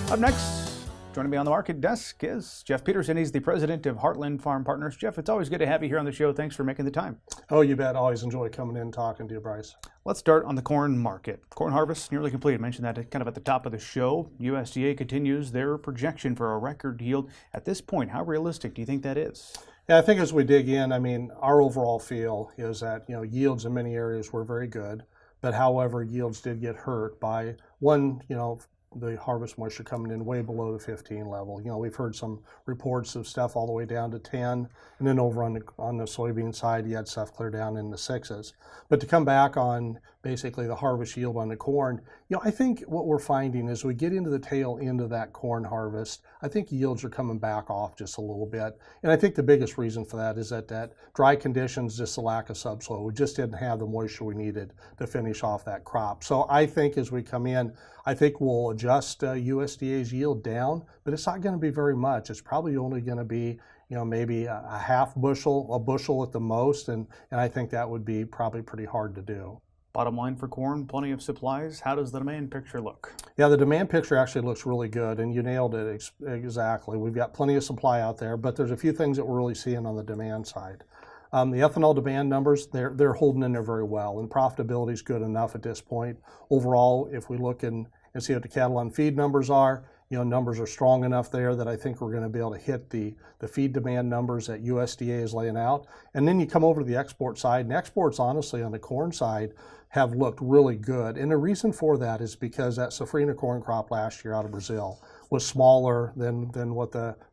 Up next, joining me on the market desk is Jeff Peterson. He's the president of Heartland Farm Partners. Jeff, it's always good to have you here on the show. Thanks for making the time. Oh, you bet. Always enjoy coming in and talking to you, Bryce. Let's start on the corn market. Corn harvest nearly complete. I mentioned that kind of at the top of the show. USDA continues their projection for a record yield. At this point, how realistic do you think that is? Yeah, I think as we dig in, our overall feel is that, yields in many areas were very good, but however, yields did get hurt by one, the harvest moisture coming in way below the 15 level. We've heard some reports of stuff all the way down to 10, and then over on the soybean side, you had stuff clear down in the 6s. But to come back on basically the harvest yield on the corn, I think what we're finding is we get into the tail end of that corn harvest, I think yields are coming back off just a little bit. And I think the biggest reason for that is that dry conditions, just the lack of subsoil. We just didn't have the moisture we needed to finish off that crop. So I think as we come in, I think we'll adjust USDA's yield down, but it's not going to be very much. It's probably only going to be, maybe a half bushel, a bushel at the most, and I think that would be probably pretty hard to do. Bottom line for corn, plenty of supplies. How does the demand picture look? Yeah, the demand picture actually looks really good, and you nailed it exactly. We've got plenty of supply out there, but there's a few things that we're really seeing on the demand side. The ethanol demand numbers, they're holding in there very well, and profitability is good enough at this point. Overall, if we look and see what the cattle on feed numbers are, numbers are strong enough there that I think we're going to be able to hit the feed demand numbers that USDA is laying out. And then you come over to the export side, and exports, honestly, on the corn side have looked really good. And the reason for that is because that safrinha corn crop last year out of Brazil was smaller than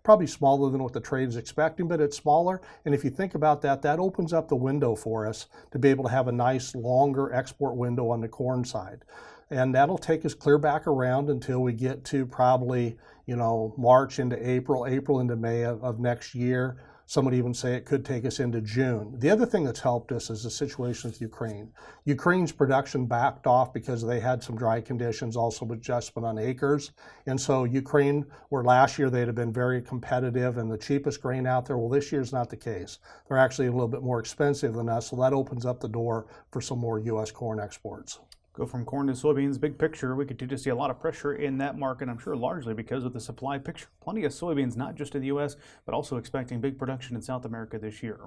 probably smaller than what the trade is expecting, but it's smaller. And if you think about that, that opens up the window for us to be able to have a nice longer export window on the corn side. And that'll take us clear back around until we get to probably, March into April into May of next year. Some would even say it could take us into June. The other thing that's helped us is the situation with Ukraine. Ukraine's production backed off because they had some dry conditions, also with adjustment on acres. And so Ukraine, where last year they'd have been very competitive and the cheapest grain out there, well, this year's not the case. They're actually a little bit more expensive than us, so that opens up the door for some more U.S. corn exports. Go from corn to soybeans, big picture, we continue to see a lot of pressure in that market, I'm sure largely because of the supply picture. Plenty of soybeans, not just in the U.S., but also expecting big production in South America this year.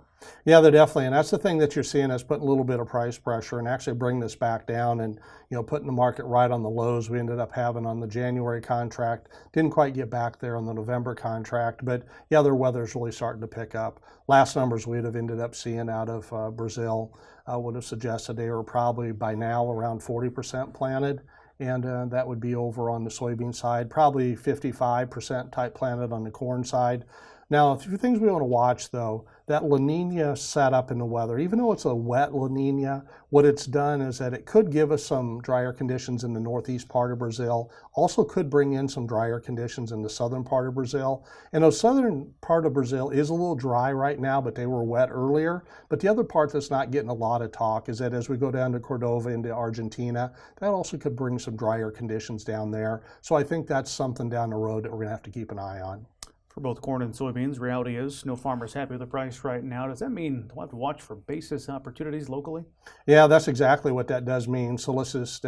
Yeah, they're definitely, and that's the thing that you're seeing is putting a little bit of price pressure and actually bring this back down and, putting the market right on the lows we ended up having on the January contract. Didn't quite get back there on the November contract, but yeah, their weather's really starting to pick up. Last numbers we'd have ended up seeing out of Brazil would have suggested they were probably by now around 40% planted, and that would be over on the soybean side, probably 55% type planted on the corn side. Now, a few things we want to watch, though. That La Nina setup in the weather, even though it's a wet La Nina, what it's done is that it could give us some drier conditions in the northeast part of Brazil, also could bring in some drier conditions in the southern part of Brazil. And the southern part of Brazil is a little dry right now, but they were wet earlier. But the other part that's not getting a lot of talk is that as we go down to Cordova into Argentina, that also could bring some drier conditions down there. So I think that's something down the road that we're going to have to keep an eye on. For both corn and soybeans, reality is no farmer's happy with the price right now. Does that mean we'll have to watch for basis opportunities locally? Yeah, that's exactly what that does mean. So let's just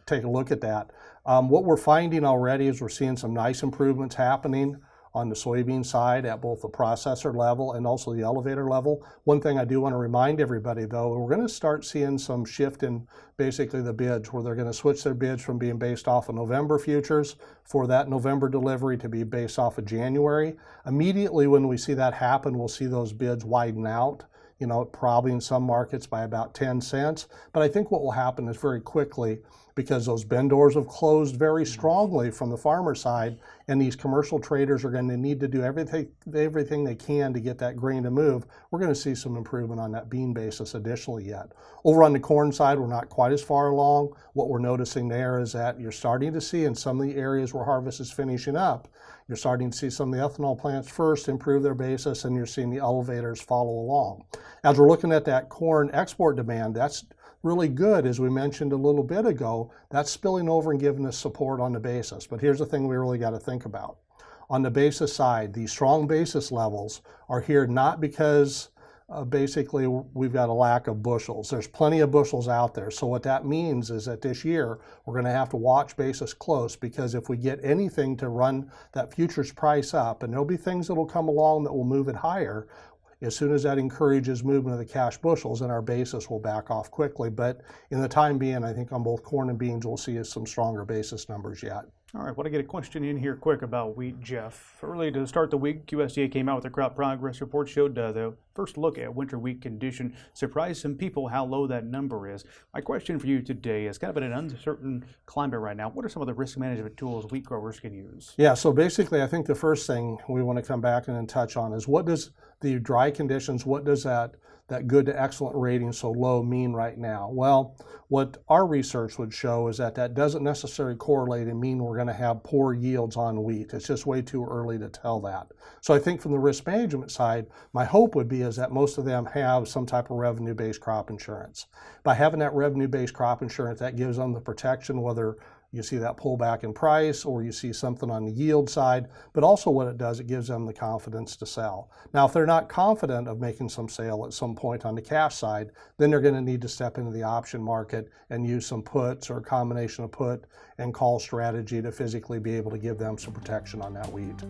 take a look at that. What we're finding already is we're seeing some nice improvements happening on the soybean side at both the processor level and also the elevator level. One thing I do want to remind everybody, though, we're going to start seeing some shift in basically the bids, where they're going to switch their bids from being based off of November futures for that November delivery to be based off of January. Immediately when we see that happen, we'll see those bids widen out, probably in some markets by about 10 cents. But I think what will happen is very quickly, because those bin doors have closed very strongly from the farmer side, and these commercial traders are going to need to do everything they can to get that grain to move, we're going to see some improvement on that bean basis additionally yet. Over on the corn side, we're not quite as far along. What we're noticing there is that you're starting to see in some of the areas where harvest is finishing up, you're starting to see some of the ethanol plants first improve their basis, and you're seeing the elevators follow along. As we're looking at that corn export demand, that's really good, as we mentioned a little bit ago. That's spilling over and giving us support on the basis. But here's the thing we really got to think about. On the basis side, these strong basis levels are here not because basically we've got a lack of bushels. There's plenty of bushels out there. So what that means is that this year we're going to have to watch basis close, because if we get anything to run that futures price up, and there'll be things that will come along that will move it higher, as soon as that encourages movement of the cash bushels, then our basis will back off quickly. But in the time being, I think on both corn and beans, we'll see some stronger basis numbers yet. All right, want to get a question in here quick about wheat, Jeff. Early to start the week, USDA came out with a crop progress report, showed the first look at winter wheat condition. Surprised some people how low that number is. My question for you today is, kind of in an uncertain climate right now, what are some of the risk management tools wheat growers can use? Yeah, so basically I think the first thing we want to come back and touch on is, what does the dry conditions, what does that good to excellent rating so low mean right now? Well, what our research would show is that doesn't necessarily correlate and mean we're going to have poor yields on wheat. It's just way too early to tell that. So I think from the risk management side, my hope would be is that most of them have some type of revenue-based crop insurance. By having that revenue-based crop insurance, that gives them the protection, whether you see that pullback in price or you see something on the yield side, but also what it does, it gives them the confidence to sell. Now, if they're not confident of making some sale at some point on the cash side, then they're going to need to step into the option market and use some puts or a combination of put and call strategy to physically be able to give them some protection on that wheat.